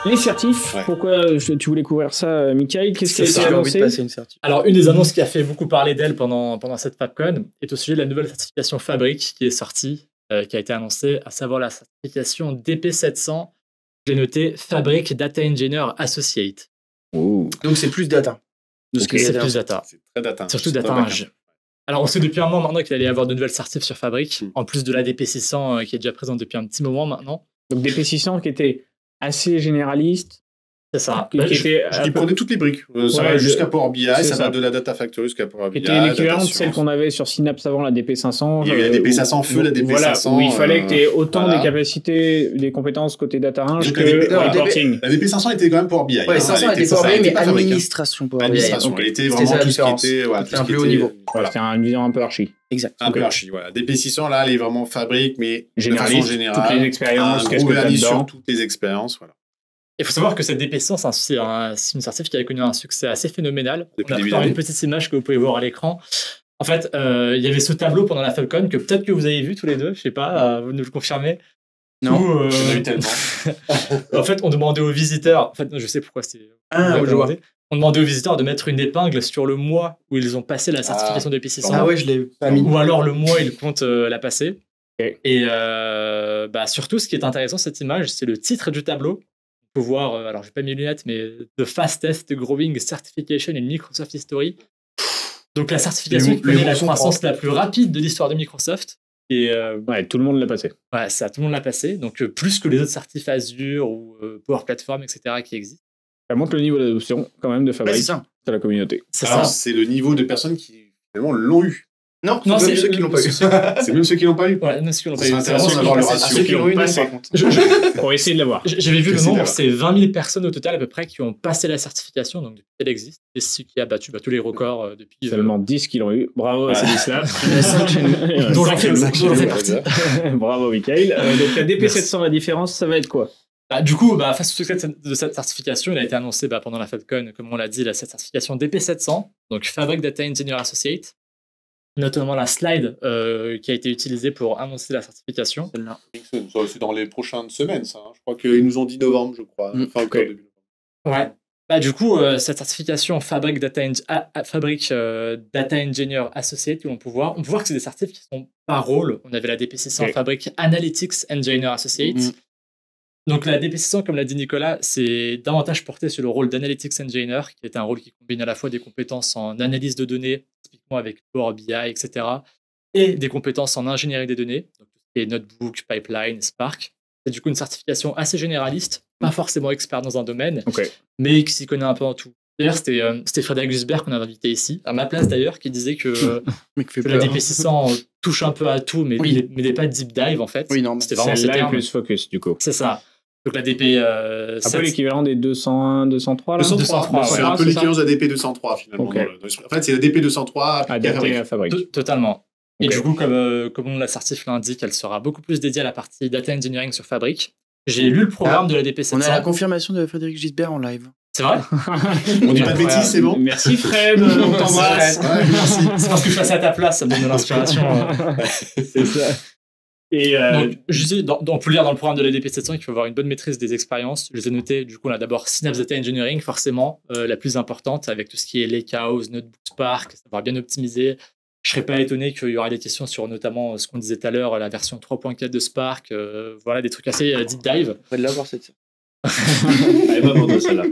Les certifs, pourquoi tu voulais couvrir ça, Michael? Qu'est-ce qui a été annoncé? Alors, une des annonces qui a fait beaucoup parler d'elle pendant cette FabCon est au sujet de la nouvelle certification Fabric qui est sortie, qui a été annoncée, à savoir la certification DP700. J'ai noté Fabric Data Engineer Associate. Oh. Donc c'est plus data. C'est plus data. C'est très data. Surtout data ing. Alors, on sait depuis un moment maintenant qu'il allait y avoir de nouvelles certifs sur Fabric, en plus de la DP600 qui est déjà présente depuis un petit moment maintenant. Donc DP600 qui était assez généraliste. C'est ça. Je prenais toutes les briques. Ça va jusqu'à Power BI, ça va de la Data Factory jusqu'à Power BI. C'était l'équivalent de celle qu'on avait sur Synapse avant la DP500. Il y avait la DP500 Feu, la DP500. Voilà, où il fallait que tu aies autant des capacités, des compétences côté data ing que reporting. La DP500 était quand même Power BI. Ouais, 500 était Power BI, mais administration Power BI. Administration, elle était vraiment tout ce qui était un peu haut niveau. C'était une vision un peu archi. Exact. Un peu archi, voilà. DP600, là, elle est vraiment Fabric, mais de façon générale. Toutes les expériences, qu'est-ce que tu as toutes les expériences, voilà. Il faut savoir que cette DP100, c'est une certif qui a connu un succès assez phénoménal. On a préparé une petite image que vous pouvez voir à l'écran. En fait, il y avait ce tableau pendant la FabCon que peut-être que vous avez vu tous les deux, je sais pas, vous nous le confirmez. Non, j'en ai eu tellement. En fait, on demandait aux visiteurs, en fait, je sais pourquoi c'était... On demandait aux visiteurs de mettre une épingle sur le mois où ils ont passé la certification DP600. Ah ouais, je l'ai pas mis. Ou alors le mois, ils comptent la passer. Et surtout, ce qui est intéressant, cette image, c'est le titre du tableau. On peut voir, alors j'ai pas mes lunettes, mais The Fastest Growing Certification in Microsoft History. Donc la certification qui connaît la croissance la plus rapide de l'histoire de Microsoft. Et tout le monde l'a passé. Ouais, ça, tout le monde l'a passé. Donc plus que les autres certifs Azure ou Power Platform, etc. qui existent. Ça montre le niveau d'adoption quand même de Fabric sur la communauté. C'est le niveau de personnes qui finalement l'ont eu. Non, c'est même ceux qui l'ont pas eu. C'est même ceux qui l'ont pas eu. Ouais, même ceux qui l'ont pas eu. C'est intéressant d'avoir le ratio. Ceux qui l'ont eu, par contre. Pour essayer de l'avoir. J'avais vu le nombre, c'est 20 000 personnes au total à peu près qui ont passé la certification, donc depuis qu'elle existe. Et ce qui a battu tous les records depuis. Seulement 10 qui l'ont eu. Bravo à ces 10-là. Dont j'en fais partie. Bravo, Michael. Donc la DP700, la différence, ça va être quoi? Du coup, face au succès de cette certification, il a été annoncé pendant la FabCon, comme on l'a dit, cette certification DP700, donc Fabric Data Engineer Associate. Notamment la slide qui a été utilisée pour annoncer la certification. C'est dans les prochaines semaines, ça. Je crois qu'ils nous ont dit novembre, je crois. Enfin, octobre, début novembre. Ouais. Du coup, cette certification Fabric Data Engineer Associate, on peut voir que c'est des certifs qui sont par rôle. On avait la DP600 Fabric Analytics Engineer Associate. Donc la DP600, comme l'a dit Nicolas, c'est davantage porté sur le rôle d'Analytics Engineer, qui est un rôle qui combine à la fois des compétences en analyse de données, typiquement avec Power BI, etc., et des compétences en ingénierie des données, donc tout ce qui est Notebook, Pipeline, Spark. C'est du coup une certification assez généraliste, pas forcément expert dans un domaine, mais qui s'y connaît un peu en tout. D'ailleurs, c'était Frédéric Jusbert qu'on avait invité ici, à ma place d'ailleurs, qui disait que la DP600 touche un peu à tout, mais n'est pas deep dive en fait. Oui, non, c'était vraiment celle-là plus focus du coup. C'est ça. Donc la DP... un peu l'équivalent des 201, 203 là. 203, c'est un peu l'équivalent de la DP 203 finalement. En fait, c'est la DP 203 adaptée à Fabric. Totalement. Et du coup, comme la certif l'indique, elle sera beaucoup plus dédiée à la partie data engineering sur Fabric. J'ai lu le programme de la DP 700. On a la confirmation de Frédéric Gisbert en live. C'est vrai? On dit pas de bêtises, c'est bon? Merci Fred, on t'embrasse. Merci. C'est parce que je passe à ta place, ça me donne de l'inspiration. C'est ça. Et donc, je disais, on peut lire dans le programme de la DP700 qu'il faut avoir une bonne maîtrise des expériences. Je les ai notées. Du coup, on a d'abord Synapse Data Engineering, forcément, la plus importante, avec tout ce qui est Lakehouse, Notebook Spark, savoir bien optimiser. Je ne serais pas étonné qu'il y aura des questions sur notamment ce qu'on disait tout à l'heure, la version 3.4 de Spark. Voilà, des trucs assez deep dive. On va l'avoir cette. Elle va pour celle-là.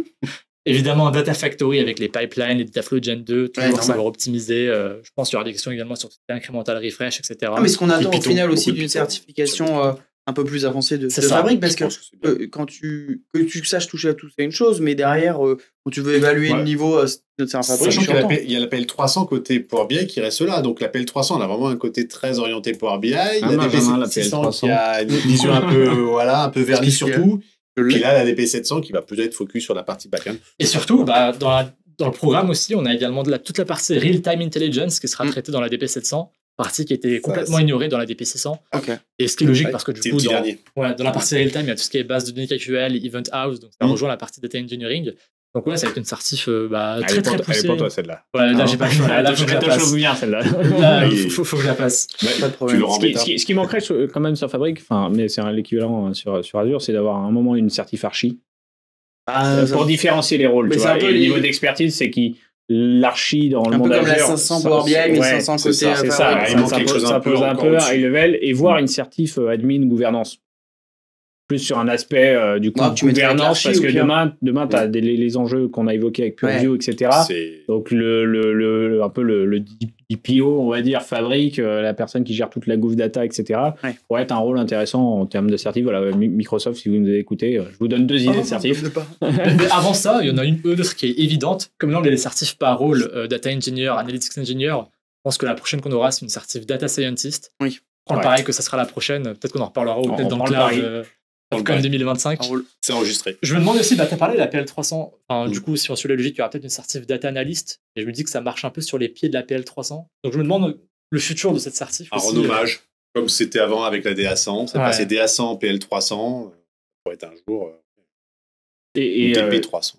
Évidemment, Data Factory avec les pipelines, les Dataflow Gen 2, toujours savoir optimiser. Je pense qu'il y aura des questions également sur tout ce qui est incremental refresh, etc. Mais ce qu'on attend au final aussi d'une certification un peu plus avancée de Fabric, parce que quand tu saches toucher à tout, c'est une chose, mais derrière, quand tu veux évaluer le niveau de Fabric, il y a l'appel 300 côté Power BI qui reste là. Donc l'appel 300, on a vraiment un côté très orienté Power BI. Il y a DP600 qui a une vision un peu vernie sur tout. Et là, la DP700 qui va plus être focus sur la partie back-end. Et surtout, dans le programme aussi, on a également toute la partie Real-Time Intelligence qui sera traitée dans la DP700, partie qui était complètement ignorée dans la DP600. Et ce qui est logique parce que du coup, dans la partie Real-Time, il y a tout ce qui est base de données KQL, Event House, donc ça rejoint la partie Data Engineering. Donc ça va être une certif très très poussée. Elle est pour toi celle-là. Ouais, là j'ai pas le choix. Là faut que je la passe. Bien celle-là. Faut que je la passe. Pas de problème. Ce qui manquerait quand même sur Fabric, mais c'est l'équivalent sur Azure, c'est d'avoir à un moment une certif archi. pour différencier les rôles. Tu vois. Et le niveau d'expertise, c'est l'archi dans le monde Azure. Un peu comme la 500 Power BI, mais 500 côté. C'est ça, ça pose un peu un high level et voir une certif admin gouvernance. Plus sur un aspect du coup gouvernance, parce que demain tu as les enjeux qu'on a évoqués avec Purview, etc. Donc un peu le DPO, on va dire, Fabric, la personne qui gère toute la gouv data, etc. pourrait être un rôle intéressant en termes de certif. Voilà, Microsoft, si vous nous avez écouté, je vous donne 2 idées de certif. Mais avant ça, il y en a une autre qui est évidente. Comme là, on a des certifs par rôle, Data Engineer, Analytics Engineer. Je pense que la prochaine qu'on aura, c'est une certif Data Scientist. Oui. Pareil que ça sera la prochaine. Peut-être qu'on en reparlera ou peut-être dans le cloud. Comme 2025. C'est enregistré. Je me demande aussi, tu as parlé de la PL300. Du coup, si on suit la logique, il y aura peut-être une certif data analyst. Et je me dis que ça marche un peu sur les pieds de la PL300. Donc je me demande le futur de cette certif. Un renommage, comme c'était avant avec la DA100. Ça passait DA100, PL300. Ça pourrait être un jour DP300.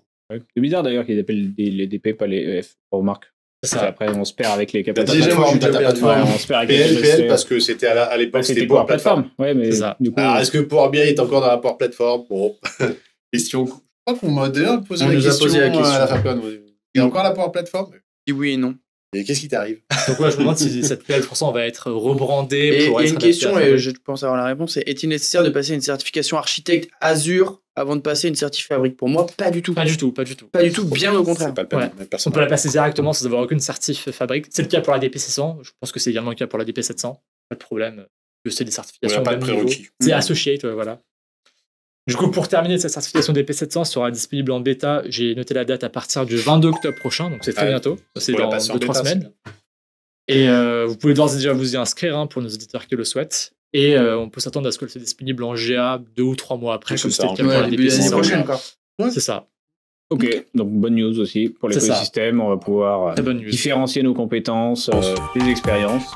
C'est bizarre d'ailleurs qu'ils appellent les DP, pas les EF. Remarque. Après, on se perd avec les capacités. On se perd avec PL parce que c'était à l'époque, c'était Power Platform. Ouais, mais du coup, alors, est-ce que Power BI est encore dans la Power Platform? Bon, question. Je crois qu'on m'a déjà posé la question à la FAPCON. Il y a encore la Power Platform? Oui et non. Et qu'est-ce qui t'arrive? Donc, je me demande si cette PL300 va être rebrandée. Et une question, et je pense avoir la réponse, est-il nécessaire de passer une certification architecte Azure avant de passer une certif Fabric? Pour moi, pas du tout. Pas du tout. Pas du tout, bien au contraire. On peut la passer directement sans avoir aucune certif Fabric. C'est le cas pour la DP600. Je pense que c'est également le cas pour la DP700. Pas de problème. C'est des certifications. Pas de prérequis. C'est associate, voilà. Du coup, pour terminer, cette certification DP700 sera disponible en bêta. J'ai noté la date à partir du 22 octobre prochain, donc c'est très bientôt. C'est dans 2-3 semaines. Et vous pouvez d'ores et déjà vous y inscrire pour nos auditeurs qui le souhaitent. Et on peut s'attendre à ce que c'est disponible en GA 2 ou 3 mois après, comme c'était le cas pour la DP600. C'est ça. Ok, donc bonne news aussi pour l'écosystème. On va pouvoir différencier nos compétences, les expériences.